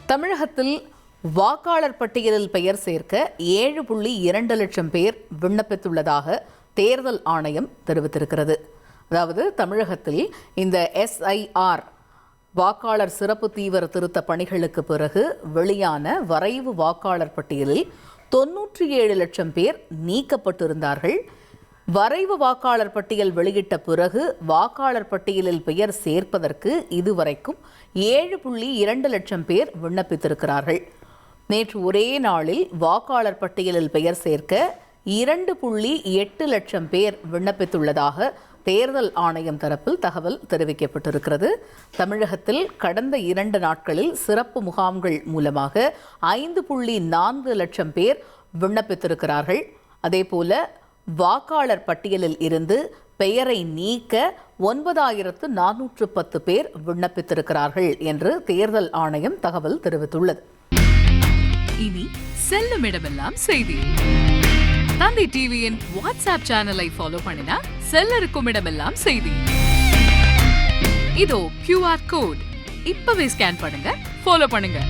தமிழகத்தில் வாக்காளர் பட்டியலில் பெயர் சேர்க்க 7.2 லட்சம் பேர் விண்ணப்பித்துள்ளதாக தேர்தல் ஆணையம் தெரிவித்திருக்கிறது. அதாவது தமிழகத்தில் இந்த SIR வாக்காளர் சிறப்பு தீவிர திருத்த பணிகளுக்கு பிறகு வெளியான வரைவு வாக்காளர் பட்டியலில் 97 லட்சம் பேர் நீக்கப்பட்டிருந்தார்கள். வரைவு வாக்காளர் பட்டியல் வெளியிட்ட பிறகு வாக்காளர் பட்டியலில் பெயர் சேர்ப்பதற்கு இதுவரைக்கும் 7.2 லட்சம் பேர் விண்ணப்பித்திருக்கிறார்கள். நேற்று ஒரே நாளில் வாக்காளர் பட்டியலில் பெயர் சேர்க்க 2.8 லட்சம் பேர் விண்ணப்பித்துள்ளதாக தேர்தல் ஆணையம் தரப்பில் தகவல் தெரிவிக்கப்பட்டிருக்கிறது. தமிழகத்தில் கடந்த 2 நாட்களில் சிறப்பு முகாம்கள் மூலமாக 5.4 லட்சம் பேர் விண்ணப்பித்திருக்கிறார்கள். அதேபோல வாக்காளர் பட்டியலில் இருந்து பெயரை நீக்க 9,410 பேர் விண்ணப்பித்திருக்கிறார்கள் என்று தேர்தல் ஆணையம் தகவல் தெரிவித்துள்ளது. இனி செல்லும் இடமெல்லாம் செய்தி. தந்தி டிவியின் வாட்ஸ்அப் சேனலை ஃபாலோ பண்ணினா செல்ல இருக்கும் இடமெல்லாம் செய்தி. இதோ QR கோட் இப்பவே ஸ்கேன் பண்ணுங்க, ஃபாலோ பண்ணுங்க.